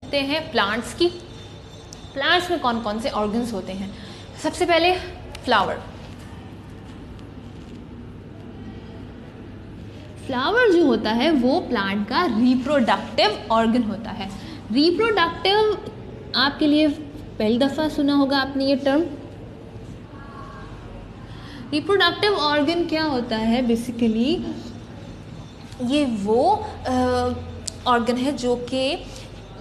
देखते हैं प्लांट्स की। प्लांट्स में कौन कौन से ऑर्गन्स होते हैं। सबसे पहले फ्लावर। फ्लावर जो होता है वो प्लांट का रिप्रोडक्टिव ऑर्गन होता है। रिप्रोडक्टिव आपके लिए पहली दफ़ा सुना होगा आपने ये टर्म। रिप्रोडक्टिव ऑर्गन क्या होता है, बेसिकली ये वो ऑर्गन है जो कि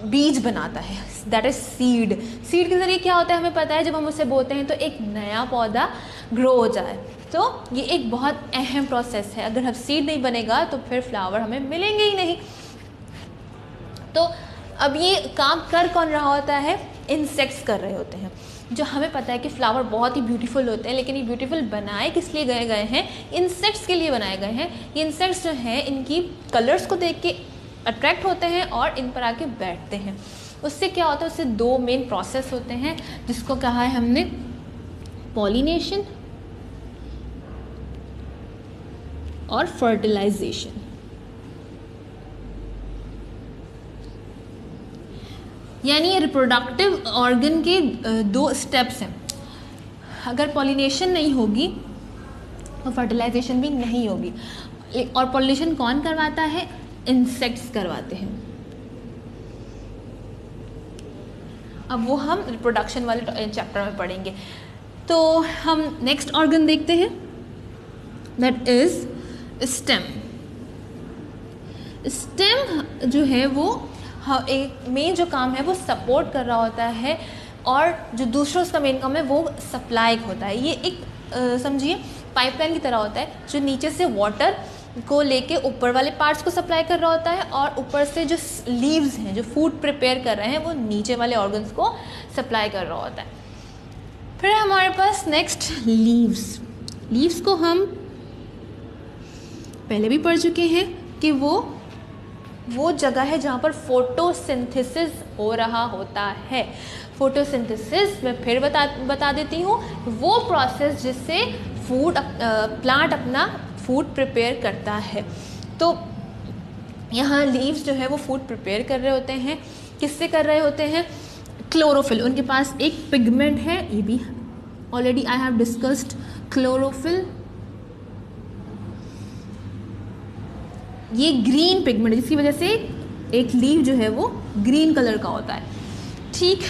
बीज बनाता है, दैट इज सीड। सीड के ज़रिए क्या होता है हमें पता है, जब हम उसे बोते हैं तो एक नया पौधा ग्रो हो जाए। तो ये एक बहुत अहम प्रोसेस है। अगर हम सीड नहीं बनेगा तो फिर फ्लावर हमें मिलेंगे ही नहीं। तो अब ये काम कर कौन रहा होता है, इंसेक्ट्स कर रहे होते हैं। जो हमें पता है कि फ्लावर बहुत ही ब्यूटीफुल होते हैं, लेकिन ये ब्यूटीफुल बनाए किस लिए गए हैं, इंसेक्ट्स के लिए बनाए गए हैं। ये इंसेक्ट्स जो हैं इनकी कलर्स को देख के अट्रैक्ट होते हैं और इन पर आके बैठते हैं। उससे क्या होता है, उससे दो मेन प्रोसेस होते हैं जिसको कहा है हमने पॉलिनेशन और फर्टिलाइजेशन। यानी ये रिप्रोडक्टिव ऑर्गन के दो स्टेप्स हैं। अगर पॉलिनेशन नहीं होगी तो फर्टिलाइजेशन भी नहीं होगी। और पॉलिनेशन कौन करवाता है, इंसेक्ट्स करवाते हैं। अब वो हम रिप्रोडक्शन वाले चैप्टर में पढ़ेंगे। तो हम नेक्स्ट ऑर्गन देखते हैं, दैट इज स्टेम। स्टेम जो है वो एक मेन जो काम है वो सपोर्ट कर रहा होता है, और जो दूसरा उसका मेन काम है वो सप्लाई होता है। ये एक समझिए पाइपलाइन की तरह होता है, जो नीचे से वाटर को लेके ऊपर वाले पार्ट्स को सप्लाई कर रहा होता है, और ऊपर से जो लीव्स हैं जो फूड प्रिपेयर कर रहे हैं वो नीचे वाले ऑर्गन्स को सप्लाई कर रहा होता है। फिर हमारे पास नेक्स्ट लीव्स। लीव्स को हम पहले भी पढ़ चुके हैं कि वो जगह है जहाँ पर फोटोसिंथेसिस हो रहा होता है। फोटोसिंथेसिस मैं फिर बता देती हूँ, वो प्रोसेस जिससे प्लांट अपना फूड प्रिपेयर करता है। तो यहाँ लीव्स जो है वो फूड प्रिपेयर कर रहे होते हैं। किससे कर रहे होते हैं, क्लोरोफिल। उनके पास एक पिगमेंट है, ये भी already I have discussed chlorophyll. ये ग्रीन पिगमेंट, जिसकी वजह से एक लीव जो है वो ग्रीन कलर का होता है। ठीक,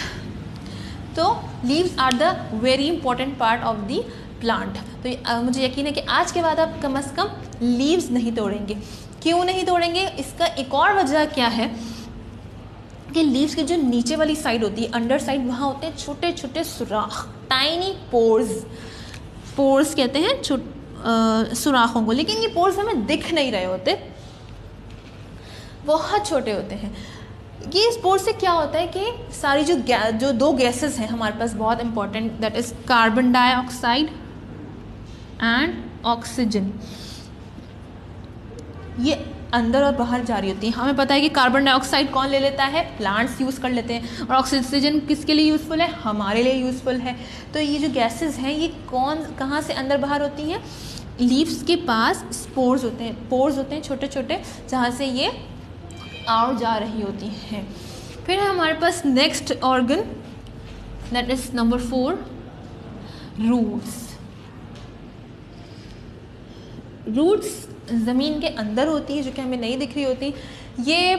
तो leaves are the very important part of the plant. तो मुझे यकीन है कि आज के बाद आप कम से कम लीव्स नहीं तोड़ेंगे। क्यों नहीं तोड़ेंगे, इसका एक और वजह क्या है कि लीव्स की जो नीचे वाली साइड होती है, अंडर साइड, वहाँ होते हैं छोटे छोटे सुराख, टाइनी पोर्स। पोर्स कहते हैं सुराखों को, लेकिन ये पोर्स हमें दिख नहीं रहे होते, बहुत छोटे होते हैं। ये स्पोर्स से क्या होता है कि सारी जो दो गैसेस हैं हमारे पास बहुत important, that is carbon dioxide and oxygen, ये अंदर और बाहर जा रही होती हैं। हमें पता है कि कार्बन डाइऑक्साइड कौन ले लेता है, प्लांट्स यूज़ कर लेते हैं, और ऑक्सीजन किसके लिए यूज़फुल है, हमारे लिए यूज़फुल है। तो ये जो गैसेस हैं ये कहाँ से अंदर बाहर होती हैं, लीव्स के पास स्पोर्स होते हैं, पोर्स होते हैं छोटे छोटे, जहाँ से ये और जा रही होती हैं। फिर हमारे पास next organ, that is number 4, roots. Roots ज़मीन के अंदर होती है, जो कि हमें नहीं दिख रही होती। ये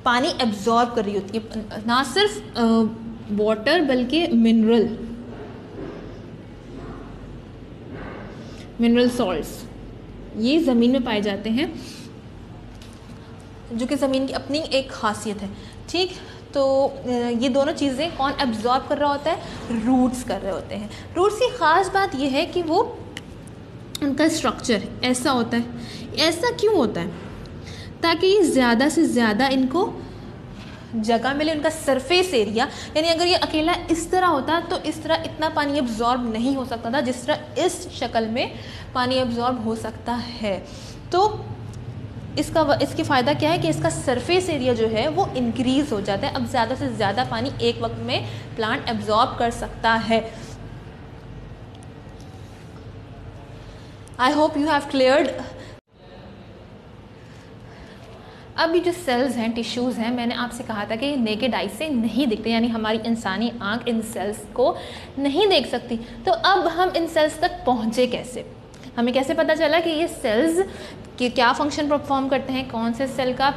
पानी एब्जॉर्ब कर रही होती है, ना सिर्फ वाटर बल्कि मिनरल सॉल्ट्स, ये ज़मीन में पाए जाते हैं, जो कि ज़मीन की अपनी एक खासियत है। ठीक, तो ये दोनों चीज़ें कौन एब्जॉर्ब कर रहा होता है, रूट्स कर रहे होते हैं। रूट्स की ख़ास बात यह है कि वो उनका स्ट्रक्चर ऐसा होता है। ऐसा क्यों होता है, ताकि ज़्यादा से ज़्यादा इनको जगह मिले, उनका सरफेस एरिया। यानी अगर ये अकेला इस तरह होता तो इस तरह इतना पानी एब्जॉर्ब नहीं हो सकता था जिस तरह इस शक्ल में पानी एब्जॉर्ब हो सकता है। तो इसके फ़ायदा क्या है कि इसका सरफेस एरिया जो है वो इंक्रीज़ हो जाता है। अब ज़्यादा से ज़्यादा पानी एक वक्त में प्लांट एब्जॉर्ब कर सकता है। I hope you have cleared. अब ये जो सेल्स हैं, टिश्यूज़ हैं, मैंने आपसे कहा था कि ये नेकेड आई से नहीं दिखते, यानी हमारी इंसानी आँख इन सेल्स को नहीं देख सकती। तो अब हम इन सेल्स तक पहुँचे कैसे? हमें कैसे पता चला कि ये सेल्स के क्या फंक्शन परफॉर्म करते हैं, कौन से सेल का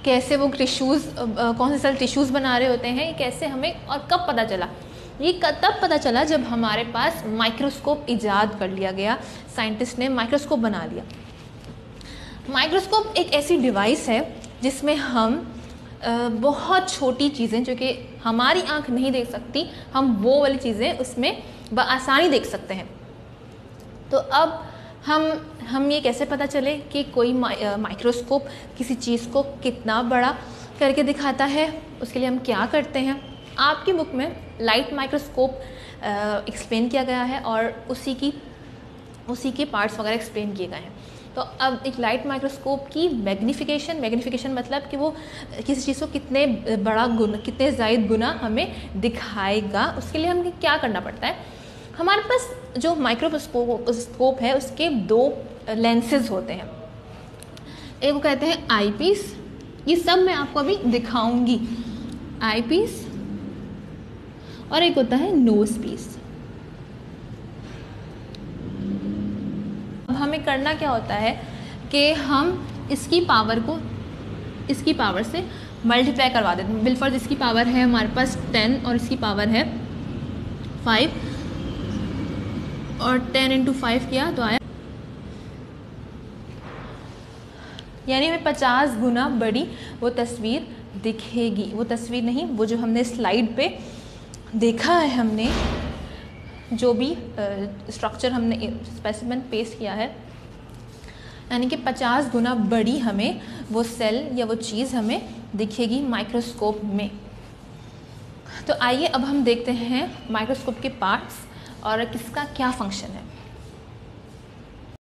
कैसे वो टिश्यूज़, कौन से सेल टिश्यूज़ बना रहे होते हैं, ये कैसे हमें और कब पता चला? ये तब पता चला जब हमारे पास माइक्रोस्कोप इजाद कर लिया गया, साइंटिस्ट ने माइक्रोस्कोप बना लिया। माइक्रोस्कोप एक ऐसी डिवाइस है जिसमें हम बहुत छोटी चीज़ें जो कि हमारी आंख नहीं देख सकती, हम वो वाली चीज़ें उसमें बआसानी देख सकते हैं। तो अब हम ये कैसे पता चले कि कोई माइक्रोस्कोप किसी चीज़ को कितना बड़ा करके दिखाता है? उसके लिए हम क्या करते हैं? आपकी बुक में लाइट माइक्रोस्कोप एक्सप्लेन किया गया है और उसी के पार्ट्स वगैरह एक्सप्लेन किए गए हैं। तो अब एक लाइट माइक्रोस्कोप की मैग्नीफिकेशन मतलब कि वो किसी चीज़ को कितने ज़ायद गुना हमें दिखाएगा, उसके लिए हमें क्या करना पड़ता है? हमारे पास जो माइक्रोस्कोप है उसके 2 लेंसेज होते हैं, एक को कहते हैं आई पीस, ये सब मैं आपको अभी दिखाऊंगी, आई पीस, और एक होता है नोज पीस। अब हमें करना क्या होता है कि हम इसकी पावर से मल्टीप्लाई करवा देते हैं। बिलफर्ज इसकी पावर है हमारे पास 10 और इसकी पावर है 5, और 10 × 5 किया तो आया, यानी हमें 50 गुना बड़ी वो तस्वीर दिखेगी। वो तस्वीर नहीं, वो जो हमने स्लाइड पे देखा है, हमने जो भी स्ट्रक्चर हमने स्पेसिमेन पेश किया है, यानी कि 50 गुना बड़ी हमें वो सेल या वो चीज़ हमें दिखेगी माइक्रोस्कोप में। तो आइए अब हम देखते हैं माइक्रोस्कोप के पार्ट्स और किसका क्या फंक्शन है।